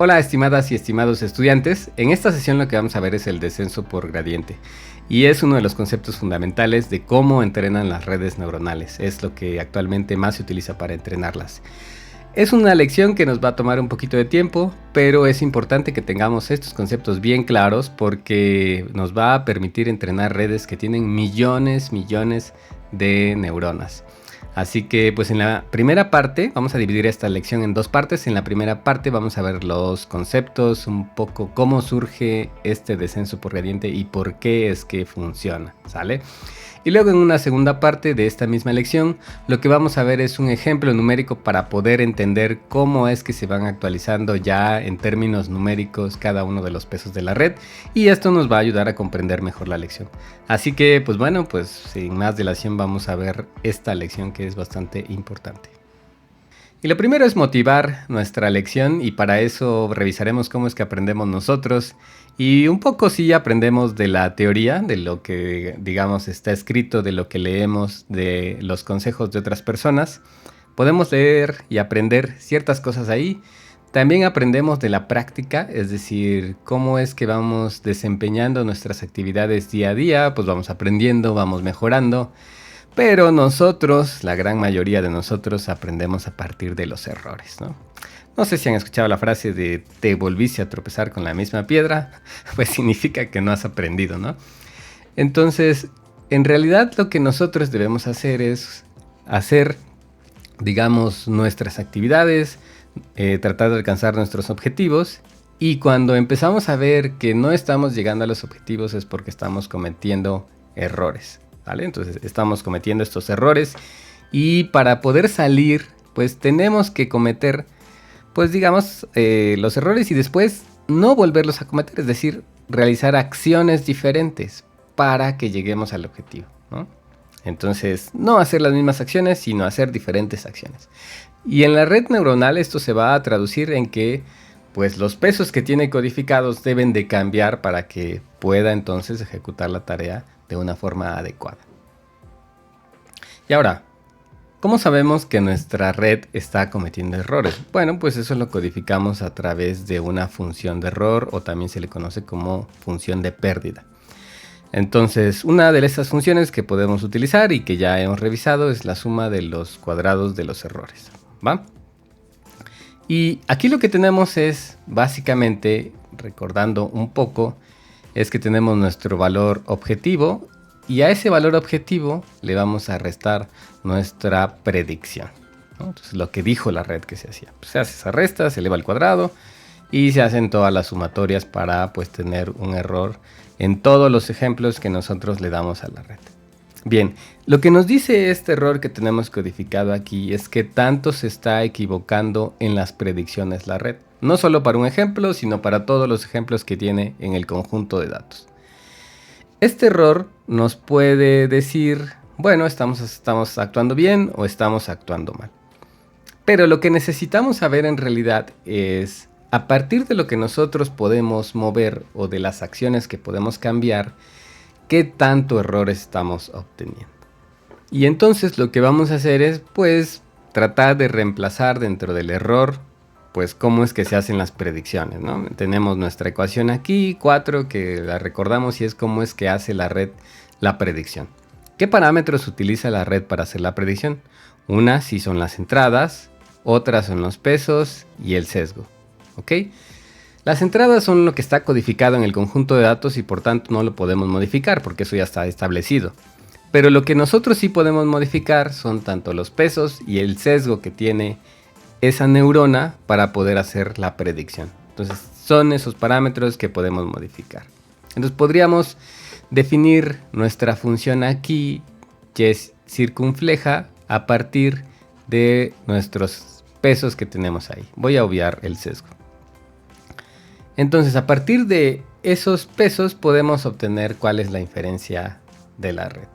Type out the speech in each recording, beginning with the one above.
Hola estimadas y estimados estudiantes, en esta sesión lo que vamos a ver es el descenso por gradiente y es uno de los conceptos fundamentales de cómo entrenan las redes neuronales, es lo que actualmente más se utiliza para entrenarlas. Es una lección que nos va a tomar un poquito de tiempo, pero es importante que tengamos estos conceptos bien claros porque nos va a permitir entrenar redes que tienen millones de neuronas. Así que pues en la primera parte, vamos a dividir esta lección en dos partes. En la primera parte vamos a ver los conceptos, un poco cómo surge este descenso por gradiente y por qué es que funciona, ¿sale? Y luego en una segunda parte de esta misma lección, lo que vamos a ver es un ejemplo numérico para poder entender cómo es que se van actualizando ya en términos numéricos cada uno de los pesos de la red, y esto nos va a ayudar a comprender mejor la lección. Así que pues bueno, pues sin más dilación vamos a ver esta lección que es bastante importante. Y lo primero es motivar nuestra lección, y para eso revisaremos cómo es que aprendemos nosotros y un poco sí aprendemos de la teoría, de lo que digamos está escrito, de lo que leemos, de los consejos de otras personas. Podemos leer y aprender ciertas cosas ahí. También aprendemos de la práctica, es decir, cómo es que vamos desempeñando nuestras actividades día a día, pues vamos aprendiendo, vamos mejorando. Pero nosotros, la gran mayoría de nosotros, aprendemos a partir de los errores, ¿no? No sé si han escuchado la frase de te volviste a tropezar con la misma piedra, pues significa que no has aprendido, ¿no? Entonces, en realidad lo que nosotros debemos hacer es hacer, digamos, nuestras actividades, tratar de alcanzar nuestros objetivos, y cuando empezamos a ver que no estamos llegando a los objetivos es porque estamos cometiendo errores, ¿vale? Entonces estamos cometiendo estos errores y para poder salir, pues tenemos que cometer, pues digamos, los errores y después no volverlos a cometer, es decir, realizar acciones diferentes para que lleguemos al objetivo, ¿no? Entonces, no hacer las mismas acciones, sino hacer diferentes acciones. Y en la red neuronal esto se va a traducir en que pues los pesos que tiene codificados deben de cambiar para que pueda entonces ejecutar la tarea de una forma adecuada. Y ahora, ¿cómo sabemos que nuestra red está cometiendo errores? Bueno, pues eso lo codificamos a través de una función de error, o también se le conoce como función de pérdida. Entonces, una de esas funciones que podemos utilizar y que ya hemos revisado es la suma de los cuadrados de los errores, ¿va? Y aquí lo que tenemos es, básicamente, recordando un poco, es que tenemos nuestro valor objetivo, y a ese valor objetivo le vamos a restar nuestra predicción, ¿no? Entonces lo que dijo la red que se hacía, pues se hace esa resta, se eleva al cuadrado y se hacen todas las sumatorias para pues tener un error en todos los ejemplos que nosotros le damos a la red. Bien, lo que nos dice este error que tenemos codificado aquí es que tanto se está equivocando en las predicciones la red, no solo para un ejemplo, sino para todos los ejemplos que tiene en el conjunto de datos. Este error nos puede decir, bueno, estamos actuando bien o estamos actuando mal. Pero lo que necesitamos saber en realidad es, a partir de lo que nosotros podemos mover o de las acciones que podemos cambiar, qué tanto error estamos obteniendo. Y entonces lo que vamos a hacer es, pues, tratar de reemplazar dentro del error, pues cómo es que se hacen las predicciones, ¿no? Tenemos nuestra ecuación aquí, 4, que la recordamos y es cómo es que hace la red la predicción. ¿Qué parámetros utiliza la red para hacer la predicción? Una sí son las entradas, otras son los pesos y el sesgo, ¿ok? Las entradas son lo que está codificado en el conjunto de datos y por tanto no lo podemos modificar porque eso ya está establecido. Pero lo que nosotros sí podemos modificar son tanto los pesos y el sesgo que tiene esa neurona para poder hacer la predicción. Entonces son esos parámetros que podemos modificar. Entonces podríamos definir nuestra función aquí, que es circunfleja, a partir de nuestros pesos que tenemos ahí. Voy a obviar el sesgo. Entonces a partir de esos pesos podemos obtener cuál es la inferencia de la red.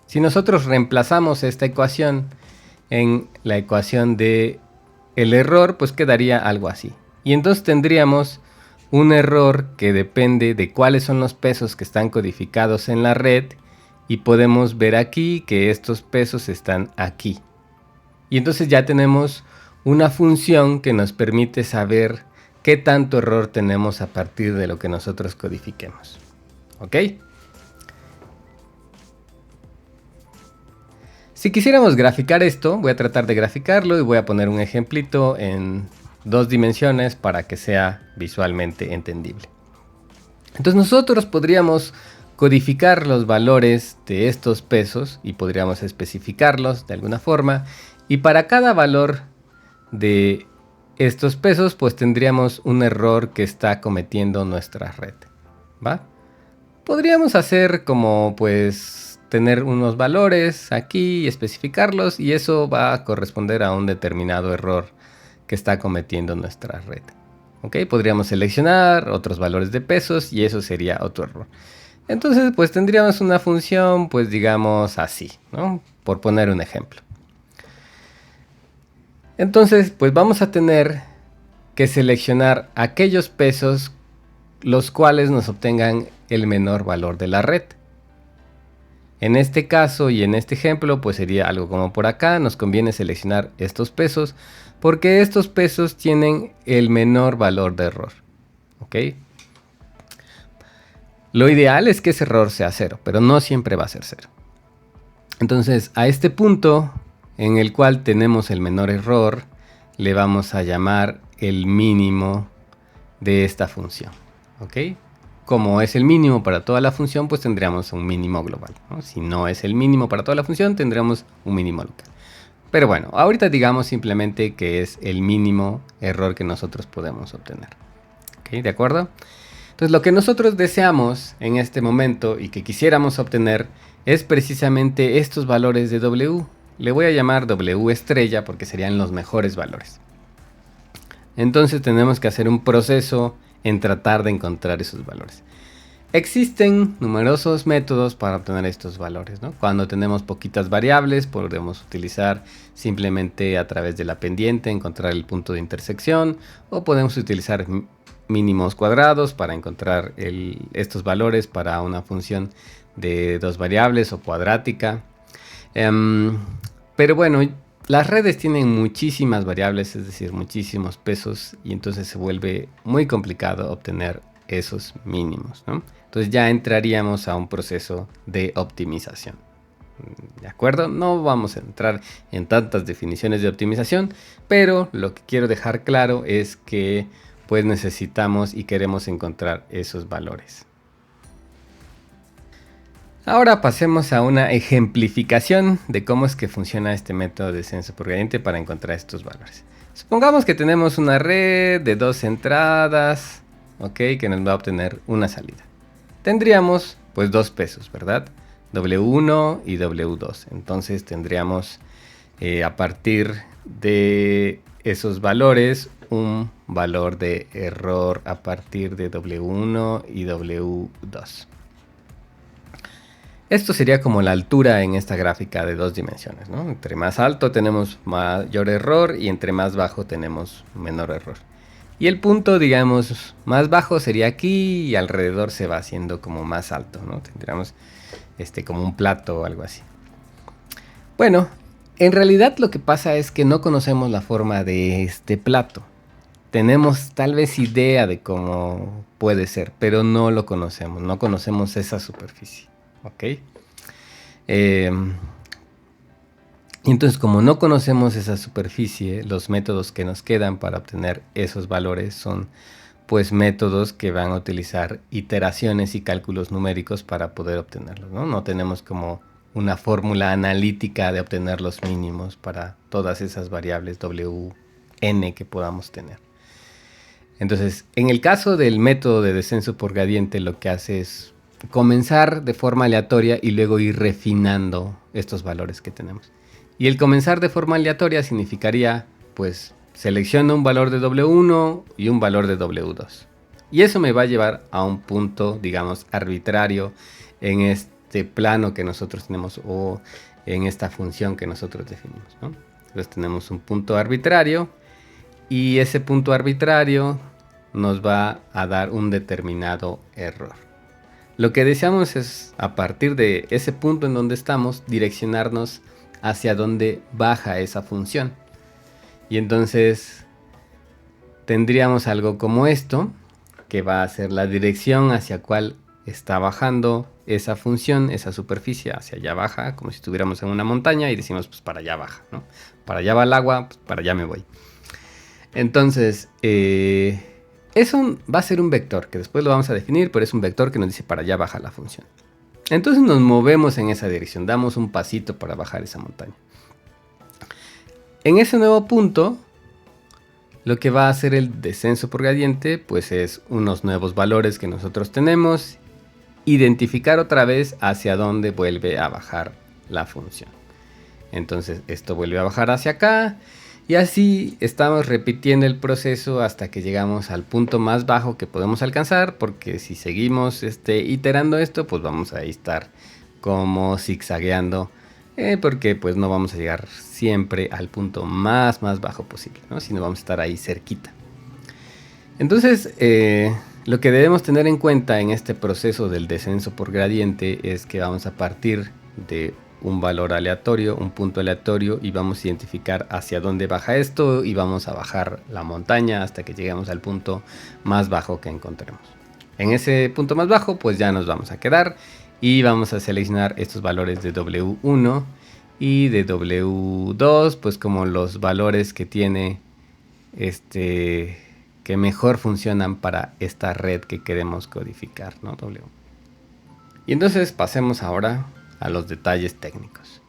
Si nosotros reemplazamos esta ecuación en la ecuación de el error, pues quedaría algo así. Y entonces tendríamos un error que depende de cuáles son los pesos que están codificados en la red, y podemos ver aquí que estos pesos están aquí. Y entonces ya tenemos una función que nos permite saber qué tanto error tenemos a partir de lo que nosotros codifiquemos. ¿Ok? Si quisiéramos graficar esto, voy a tratar de graficarlo y voy a poner un ejemplito en 2 dimensiones para que sea visualmente entendible. Entonces nosotros podríamos codificar los valores de estos pesos y podríamos especificarlos de alguna forma, y para cada valor de estos pesos pues tendríamos un error que está cometiendo nuestra red, ¿va? Podríamos hacer como pues tener unos valores aquí y especificarlos, y eso va a corresponder a un determinado error que está cometiendo nuestra red. ¿Ok? Podríamos seleccionar otros valores de pesos y eso sería otro error. Entonces pues tendríamos una función pues digamos así, ¿no? Por poner un ejemplo. Entonces pues vamos a tener que seleccionar aquellos pesos los cuales nos obtengan el menor valor de la red. En este caso y en este ejemplo pues sería algo como por acá. Nos conviene seleccionar estos pesos porque estos pesos tienen el menor valor de error. ¿Ok? Lo ideal es que ese error sea 0, pero no siempre va a ser 0. Entonces a este punto en el cual tenemos el menor error le vamos a llamar el mínimo de esta función. ¿Ok? Como es el mínimo para toda la función, pues tendríamos un mínimo global, ¿no? Si no es el mínimo para toda la función, tendremos un mínimo local. Pero bueno, ahorita digamos simplemente que es el mínimo error que nosotros podemos obtener. ¿Ok? ¿De acuerdo? Entonces lo que nosotros deseamos en este momento y que quisiéramos obtener es precisamente estos valores de W. Le voy a llamar W estrella porque serían los mejores valores. Entonces tenemos que hacer un proceso en tratar de encontrar esos valores. Existen numerosos métodos para obtener estos valores, ¿no? Cuando tenemos poquitas variables podemos utilizar simplemente a través de la pendiente encontrar el punto de intersección, o podemos utilizar mínimos cuadrados para encontrar estos valores para una función de 2 variables o cuadrática. Pero bueno, las redes tienen muchísimas variables, es decir, muchísimos pesos, y entonces se vuelve muy complicado obtener esos mínimos, ¿no? Entonces ya entraríamos a un proceso de optimización. ¿De acuerdo? No vamos a entrar en tantas definiciones de optimización, pero lo que quiero dejar claro es que pues necesitamos y queremos encontrar esos valores. Ahora pasemos a una ejemplificación de cómo es que funciona este método de descenso por gradiente para encontrar estos valores. Supongamos que tenemos una red de 2 entradas, ¿ok? Que nos va a obtener una salida. Tendríamos pues 2 pesos, ¿verdad? W1 y W2. Entonces tendríamos a partir de esos valores un valor de error a partir de W1 y W2. Esto sería como la altura en esta gráfica de 2 dimensiones, ¿no? Entre más alto tenemos mayor error y entre más bajo tenemos menor error. Y el punto, digamos, más bajo sería aquí y alrededor se va haciendo como más alto, ¿no? Tendríamos como un plato o algo así. Bueno, en realidad lo que pasa es que no conocemos la forma de este plato. Tenemos tal vez idea de cómo puede ser, pero no lo conocemos, no conocemos esa superficie, ¿ok? Y entonces como no conocemos esa superficie, los métodos que nos quedan para obtener esos valores son pues métodos que van a utilizar iteraciones y cálculos numéricos para poder obtenerlos, ¿no? No tenemos como una fórmula analítica de obtener los mínimos para todas esas variables Wn que podamos tener. Entonces, en el caso del método de descenso por gradiente, lo que hace es comenzar de forma aleatoria y luego ir refinando estos valores que tenemos. Y el comenzar de forma aleatoria significaría, pues, selecciono un valor de W1 y un valor de W2. Y eso me va a llevar a un punto, digamos, arbitrario en este plano que nosotros tenemos o en esta función que nosotros definimos, ¿no? Entonces tenemos un punto arbitrario y ese punto arbitrario nos va a dar un determinado error. Lo que deseamos es, a partir de ese punto en donde estamos, direccionarnos hacia donde baja esa función. Y entonces tendríamos algo como esto, que va a ser la dirección hacia cual está bajando esa función, esa superficie hacia allá baja, como si estuviéramos en una montaña y decimos pues para allá baja, ¿no? Para allá va el agua, pues para allá me voy. Entonces, eso va a ser un vector, que después lo vamos a definir, pero es un vector que nos dice para allá baja la función. Entonces nos movemos en esa dirección, damos un pasito para bajar esa montaña. En ese nuevo punto, lo que va a hacer el descenso por gradiente, pues es unos nuevos valores que nosotros tenemos, identificar otra vez hacia dónde vuelve a bajar la función. Entonces esto vuelve a bajar hacia acá, y así estamos repitiendo el proceso hasta que llegamos al punto más bajo que podemos alcanzar, porque si seguimos iterando esto, pues vamos a estar como zigzagueando, porque pues no vamos a llegar siempre al punto más bajo posible, ¿no? Sino vamos a estar ahí cerquita. Entonces, lo que debemos tener en cuenta en este proceso del descenso por gradiente es que vamos a partir de un valor aleatorio, un punto aleatorio, y vamos a identificar hacia dónde baja esto y vamos a bajar la montaña hasta que lleguemos al punto más bajo que encontremos. En ese punto más bajo pues ya nos vamos a quedar y vamos a seleccionar estos valores de W1 y de W2 pues como los valores que tiene que mejor funcionan para esta red que queremos codificar, ¿no? W. Y entonces pasemos ahora a los detalles técnicos.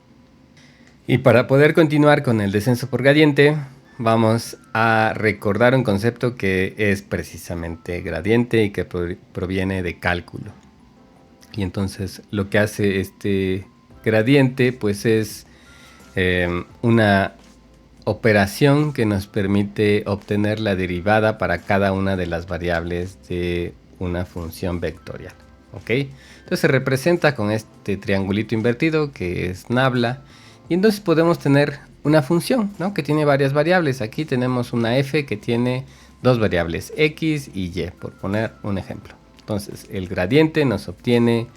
Y para poder continuar con el descenso por gradiente, vamos a recordar un concepto que es precisamente gradiente y que proviene de cálculo. Y entonces lo que hace este gradiente pues es una operación que nos permite obtener la derivada para cada una de las variables de una función vectorial. ¿Ok? Entonces se representa con este triangulito invertido que es nabla, y entonces podemos tener una función, ¿no? Que tiene varias variables. Aquí tenemos una f que tiene dos variables, x y y, por poner un ejemplo. Entonces el gradiente nos obtiene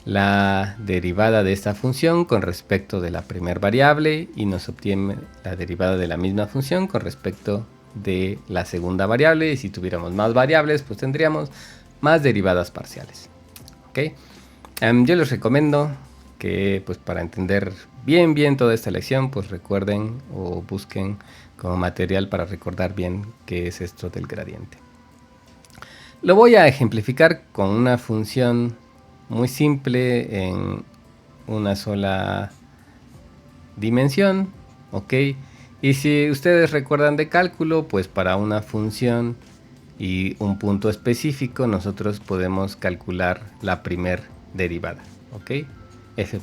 la derivada de esta función con respecto de la primera variable y nos obtiene la derivada de la misma función con respecto de la segunda variable, y si tuviéramos más variables pues tendríamos más derivadas parciales. ¿Okay? Yo les recomiendo que pues para entender bien toda esta lección pues recuerden o busquen como material para recordar bien qué es esto del gradiente. Lo voy a ejemplificar con una función muy simple en una sola dimensión, ¿ok? Y si ustedes recuerdan de cálculo, pues para una función y un punto específico nosotros podemos calcular la primer derivada, ¿ok? F'.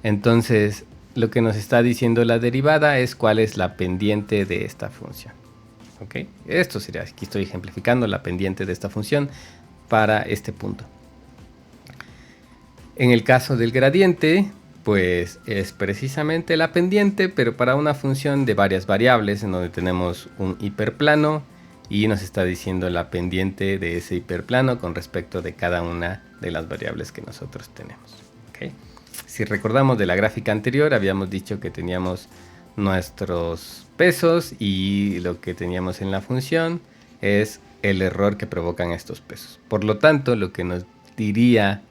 Entonces lo que nos está diciendo la derivada es cuál es la pendiente de esta función, ¿ok? Esto sería, aquí estoy ejemplificando la pendiente de esta función para este punto. En el caso del gradiente, pues es precisamente la pendiente, pero para una función de varias variables en donde tenemos un hiperplano y nos está diciendo la pendiente de ese hiperplano con respecto de cada una de las variables que nosotros tenemos. ¿Okay? Si recordamos de la gráfica anterior, habíamos dicho que teníamos nuestros pesos y lo que teníamos en la función es el error que provocan estos pesos. Por lo tanto, lo que nos diría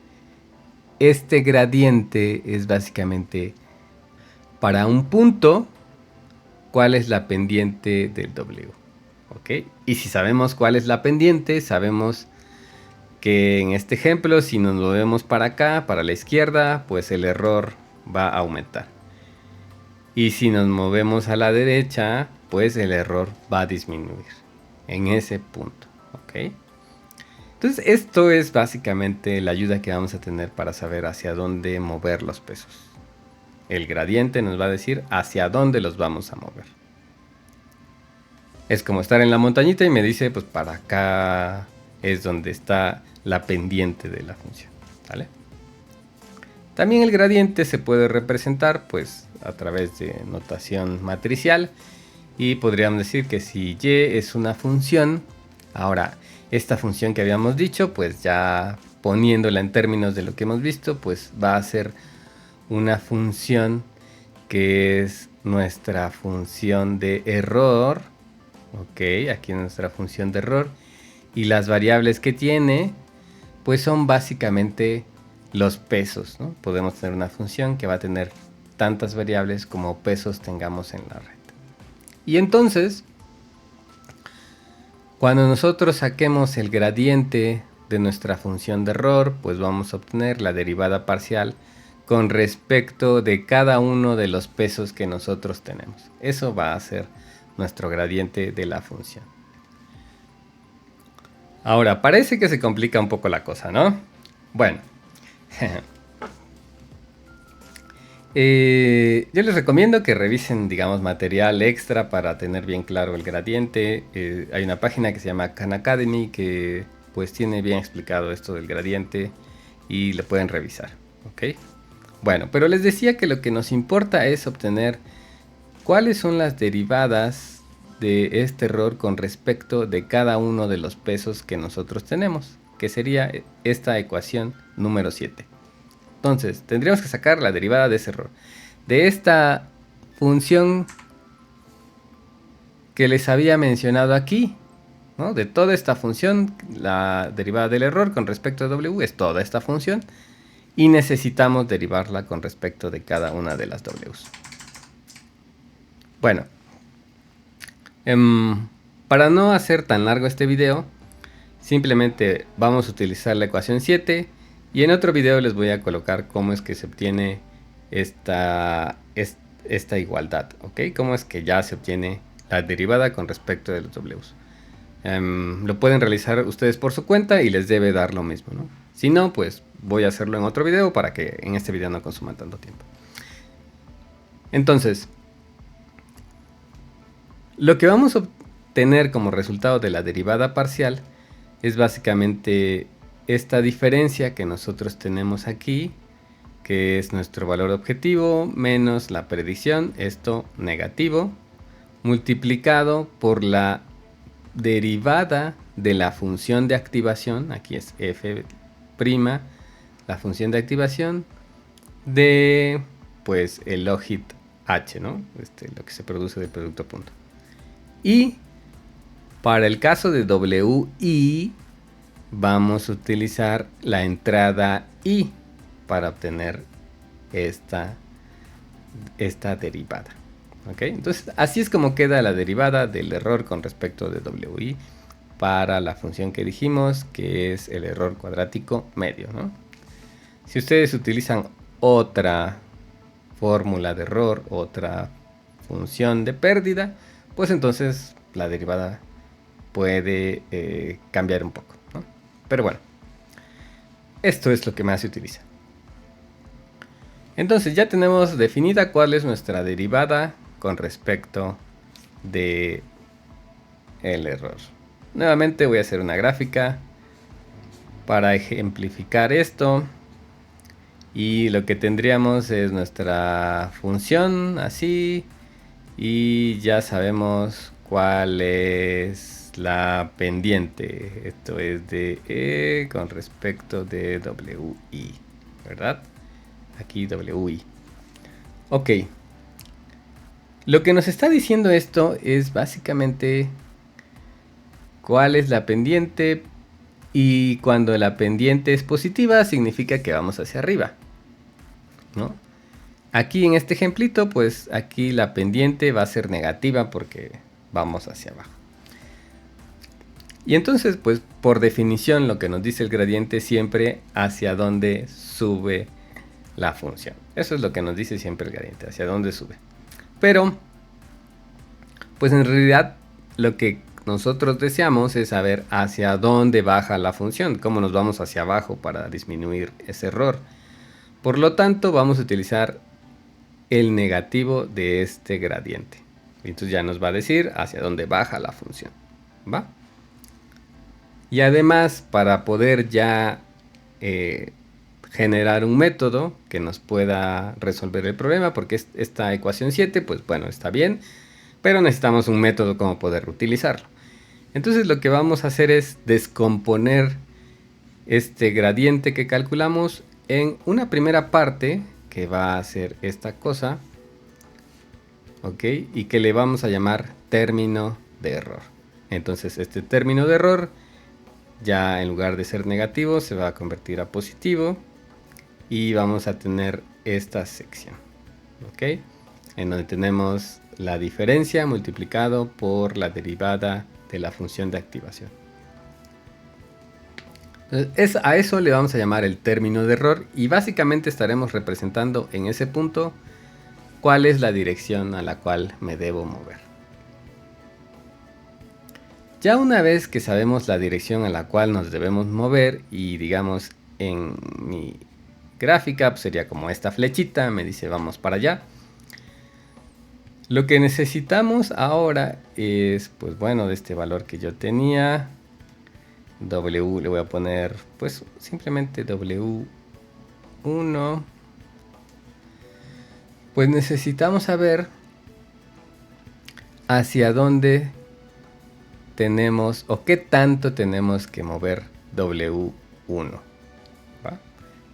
este gradiente es básicamente para un punto cuál es la pendiente del W. ¿Ok? Y si sabemos cuál es la pendiente, sabemos que en este ejemplo si nos movemos para acá, para la izquierda, pues el error va a aumentar. Y si nos movemos a la derecha, pues el error va a disminuir en ese punto. ¿Ok? Entonces esto es básicamente la ayuda que vamos a tener para saber hacia dónde mover los pesos. El gradiente nos va a decir hacia dónde los vamos a mover. Es como estar en la montañita y me dice pues para acá es donde está la pendiente de la función, ¿vale? También el gradiente se puede representar pues a través de notación matricial y podríamos decir que si y es una función, ahora esta función que habíamos dicho, pues ya poniéndola en términos de lo que hemos visto, pues va a ser una función que es nuestra función de error Ok, aquí nuestra función de error. Y las variables que tiene, pues son básicamente los pesos, ¿no? Podemos tener una función que va a tener tantas variables como pesos tengamos en la red. Y entonces, cuando nosotros saquemos el gradiente de nuestra función de error, pues vamos a obtener la derivada parcial con respecto de cada uno de los pesos que nosotros tenemos. Eso va a ser nuestro gradiente de la función. Ahora, parece que se complica un poco la cosa, ¿no? Bueno. Yo les recomiendo que revisen, digamos, material extra para tener bien claro el gradiente. Hay una página que se llama Khan Academy que pues tiene bien explicado esto del gradiente y lo pueden revisar, ¿ok? Bueno, pero les decía que lo que nos importa es obtener cuáles son las derivadas de este error con respecto de cada uno de los pesos que nosotros tenemos, que sería esta ecuación número 7. Entonces, tendríamos que sacar la derivada de ese error. De esta función que les había mencionado aquí, ¿no? De toda esta función, la derivada del error con respecto a W es toda esta función. Y necesitamos derivarla con respecto de cada una de las Ws. Bueno, para no hacer tan largo este video, simplemente vamos a utilizar la ecuación 7 y en otro video les voy a colocar cómo es que se obtiene esta igualdad, ¿ok? Cómo es que ya se obtiene la derivada con respecto de los Ws. Lo pueden realizar ustedes por su cuenta y les debe dar lo mismo, ¿no? Si no, pues voy a hacerlo en otro video para que en este video no consuman tanto tiempo. Entonces, lo que vamos a obtener como resultado de la derivada parcial es básicamente esta diferencia que nosotros tenemos aquí, que es nuestro valor objetivo menos la predicción, esto negativo, multiplicado por la derivada de la función de activación, aquí es f', la función de activación de pues el logit h, ¿no? Lo que se produce del producto punto. Y para el caso de wi vamos a utilizar la entrada i para obtener esta derivada. ¿Ok? Entonces así es como queda la derivada del error con respecto de wi para la función que dijimos que es el error cuadrático medio, ¿no? Si ustedes utilizan otra fórmula de error, otra función de pérdida, pues entonces la derivada puede cambiar un poco, ¿no? Pero bueno, esto es lo que más se utiliza. Entonces ya tenemos definida cuál es nuestra derivada con respecto de el error. Nuevamente voy a hacer una gráfica para ejemplificar esto. Y lo que tendríamos es nuestra función así. Y ya sabemos cuál es la pendiente. Esto es de E con respecto de WI, ¿verdad? Aquí WI. Ok. Lo que nos está diciendo esto es básicamente cuál es la pendiente. Y cuando la pendiente es positiva significa que vamos hacia arriba, ¿no? Aquí en este ejemplito, pues aquí la pendiente va a ser negativa porque vamos hacia abajo. Y entonces, pues por definición lo que nos dice el gradiente siempre hacia dónde sube la función. Eso es lo que nos dice siempre el gradiente, hacia dónde sube. Pero, pues en realidad lo que nosotros deseamos es saber hacia dónde baja la función, cómo nos vamos hacia abajo para disminuir ese error. Por lo tanto, vamos a utilizar el negativo de este gradiente. Entonces ya nos va a decir hacia dónde baja la función, ¿va? Y además, para poder ya generar un método que nos pueda resolver el problema, porque esta ecuación 7, pues bueno, está bien, pero necesitamos un método como poder utilizarlo. Entonces lo que vamos a hacer es descomponer este gradiente que calculamos en una primera parte que va a ser esta cosa, ¿ok? Y que le vamos a llamar término de error. Entonces este término de error ya en lugar de ser negativo se va a convertir a positivo y vamos a tener esta sección, ¿ok? En donde tenemos la diferencia multiplicado por la derivada de la función de activación. Entonces, a eso le vamos a llamar el término de error y básicamente estaremos representando en ese punto cuál es la dirección a la cual me debo mover. Ya una vez que sabemos la dirección a la cual nos debemos mover y digamos en mi gráfica pues sería como esta flechita, me dice vamos para allá. Lo que necesitamos ahora es, pues bueno, de este valor que yo tenía, W le voy a poner pues simplemente W1. Pues necesitamos saber hacia dónde tenemos o qué tanto tenemos que mover W1, ¿va?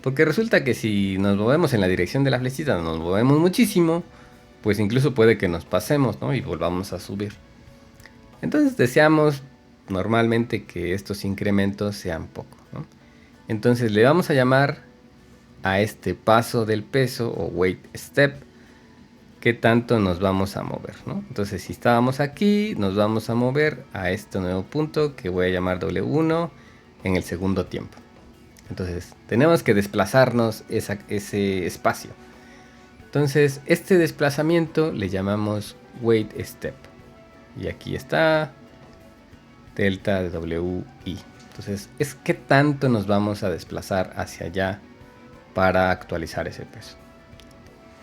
Porque resulta que si nos movemos en la dirección de la flechita, nos movemos muchísimo, pues incluso puede que nos pasemos, ¿no? Y volvamos a subir. Entonces deseamos normalmente que estos incrementos sean poco, ¿no? Entonces le vamos a llamar a este paso del peso o weight step qué tanto nos vamos a mover, ¿no? Entonces si estábamos aquí, nos vamos a mover a este nuevo punto que voy a llamar W1 en el segundo tiempo. Entonces tenemos que desplazarnos ese espacio. Entonces este desplazamiento le llamamos weight step. Y aquí está delta de WI. Entonces es qué tanto nos vamos a desplazar hacia allá para actualizar ese peso.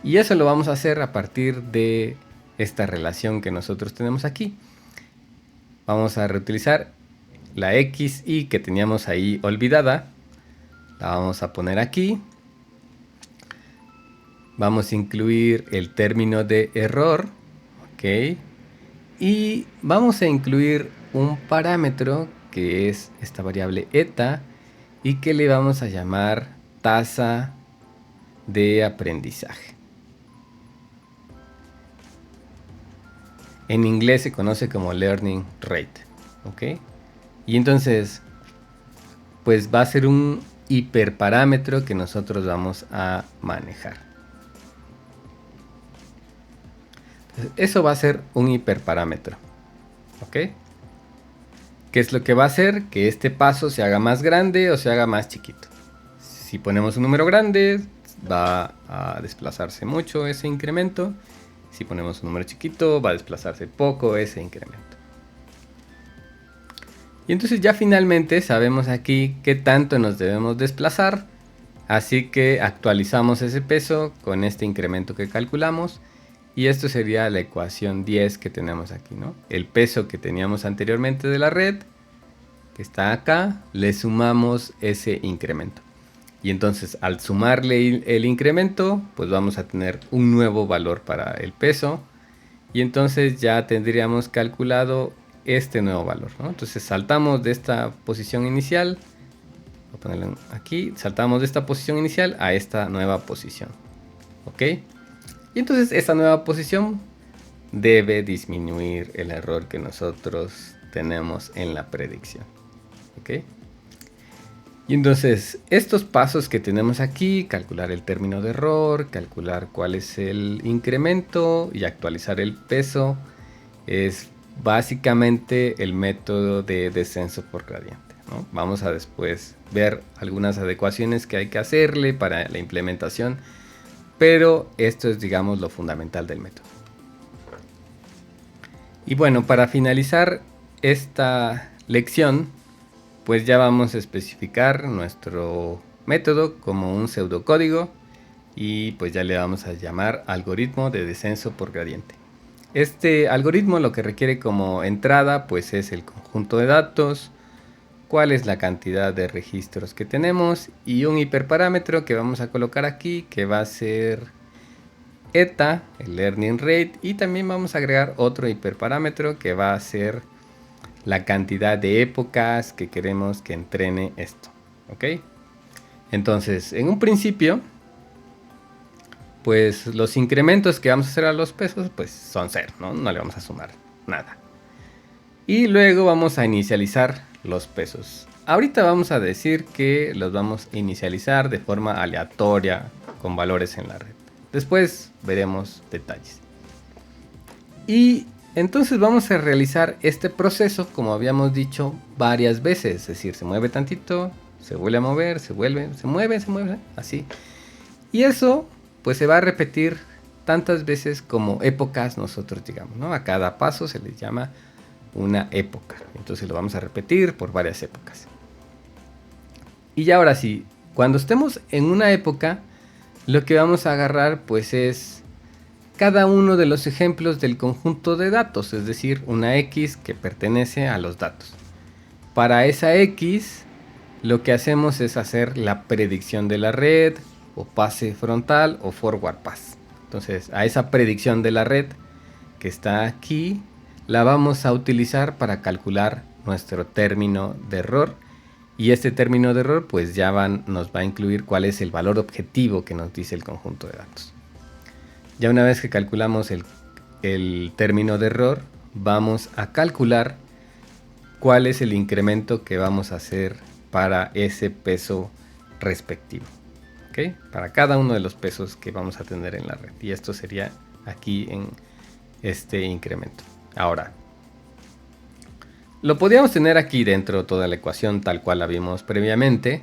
Y eso lo vamos a hacer a partir de esta relación que nosotros tenemos aquí. Vamos a reutilizar la XY que teníamos ahí olvidada. La vamos a poner aquí. Vamos a incluir el término de error. Ok. Y vamos a incluir un parámetro que es esta variable eta y que le vamos a llamar tasa de aprendizaje. En inglés se conoce como learning rate, ¿ok? Y entonces, pues va a ser un hiperparámetro que nosotros vamos a manejar. Entonces, eso va a ser un hiperparámetro, ¿ok? ¿Qué es lo que va a hacer? Que este paso se haga más grande o se haga más chiquito. Si ponemos un número grande, va a desplazarse mucho ese incremento. Si ponemos un número chiquito, va a desplazarse poco ese incremento. Y entonces ya finalmente sabemos aquí qué tanto nos debemos desplazar. Así que actualizamos ese peso con este incremento que calculamos. Y esto sería la ecuación 10 que tenemos aquí, ¿no? El peso que teníamos anteriormente de la red, que está acá, le sumamos ese incremento. Y entonces al sumarle el incremento, pues vamos a tener un nuevo valor para el peso. Y entonces ya tendríamos calculado este nuevo valor, ¿no? Entonces saltamos de esta posición inicial. Voy a ponerlo aquí. Saltamos de esta posición inicial a esta nueva posición. ¿Ok? Y entonces esta nueva posición debe disminuir el error que nosotros tenemos en la predicción. ¿Ok? Y entonces estos pasos que tenemos aquí, calcular el término de error, calcular cuál es el incremento y actualizar el peso, es básicamente el método de descenso por gradiente, ¿no? Vamos a después ver algunas adecuaciones que hay que hacerle para la implementación, pero esto es, digamos, lo fundamental del método. Y bueno, para finalizar esta lección, pues ya vamos a especificar nuestro método como un pseudocódigo y pues ya le vamos a llamar algoritmo de descenso por gradiente. Este algoritmo lo que requiere como entrada pues es el conjunto de datos, cuál es la cantidad de registros que tenemos y un hiperparámetro que vamos a colocar aquí que va a ser eta, el learning rate, y también vamos a agregar otro hiperparámetro que va a ser la cantidad de épocas que queremos que entrene esto, ¿ok? Entonces, en un principio, pues los incrementos que vamos a hacer a los pesos, pues son 0, ¿no? No le vamos a sumar nada. Y luego vamos a inicializar los pesos. Ahorita vamos a decir que los vamos a inicializar de forma aleatoria con valores en la red. Después veremos detalles. Y entonces vamos a realizar este proceso, como habíamos dicho, varias veces. Es decir, se mueve tantito, se vuelve a mover, se mueve, así. Y eso pues se va a repetir tantas veces como épocas nosotros digamos, ¿no? A cada paso se les llama una época. Entonces lo vamos a repetir por varias épocas. Y ya ahora sí, cuando estemos en una época, lo que vamos a agarrar pues es cada uno de los ejemplos del conjunto de datos, es decir, una X que pertenece a los datos. Para esa X, lo que hacemos es hacer la predicción de la red, o pase frontal o forward pass. Entonces, a esa predicción de la red que está aquí, la vamos a utilizar para calcular nuestro término de error. Y este término de error, pues ya nos va a incluir cuál es el valor objetivo que nos dice el conjunto de datos. Ya una vez que calculamos el término de error, vamos a calcular cuál es el incremento que vamos a hacer para ese peso respectivo. ¿Okay? Para cada uno de los pesos que vamos a tener en la red. Y esto sería aquí en este incremento. Ahora, lo podríamos tener aquí dentro de toda la ecuación tal cual la vimos previamente.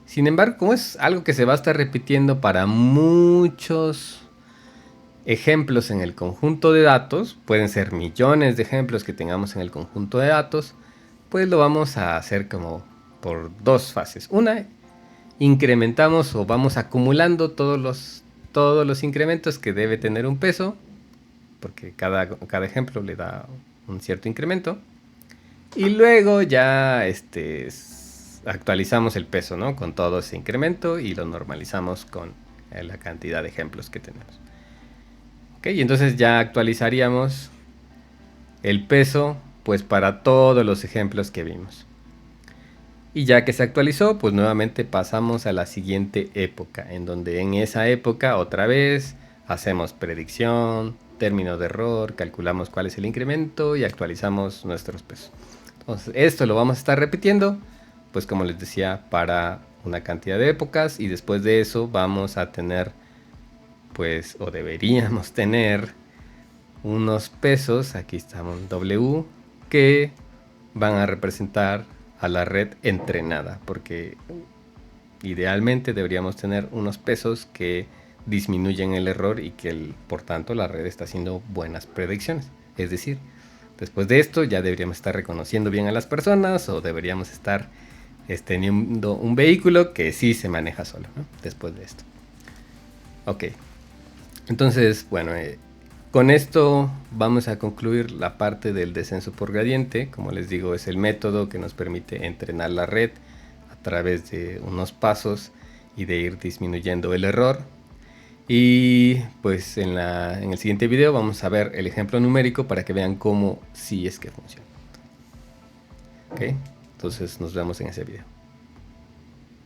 Sin embargo, como es algo que se va a estar repitiendo para muchos ejemplos en el conjunto de datos, pueden ser millones de ejemplos que tengamos en el conjunto de datos, pues lo vamos a hacer como por dos fases. Una, incrementamos o vamos acumulando todos los incrementos que debe tener un peso, porque cada ejemplo le da un cierto incremento. Y luego ya actualizamos el peso, ¿no? Con todo ese incremento y lo normalizamos con la cantidad de ejemplos que tenemos. ¿Okay? Y entonces ya actualizaríamos el peso pues para todos los ejemplos que vimos. Y ya que se actualizó, pues nuevamente pasamos a la siguiente época, en donde en esa época otra vez hacemos predicción, término de error, calculamos cuál es el incremento y actualizamos nuestros pesos. Entonces esto lo vamos a estar repitiendo, pues como les decía, para una cantidad de épocas, y después de eso vamos a tener, pues, o deberíamos tener unos pesos, aquí estamos W, que van a representar a la red entrenada, porque idealmente deberíamos tener unos pesos que disminuyen el error y que por tanto la red está haciendo buenas predicciones. Es decir, después de esto ya deberíamos estar reconociendo bien a las personas, o deberíamos estar teniendo un vehículo que sí se maneja solo, ¿no? Después de esto. Ok, entonces bueno, con esto vamos a concluir la parte del descenso por gradiente. Como les digo, es el método que nos permite entrenar la red a través de unos pasos y de ir disminuyendo el error. Y pues en el siguiente video vamos a ver el ejemplo numérico para que vean cómo sí es que funciona. ¿Ok? Entonces nos vemos en ese video.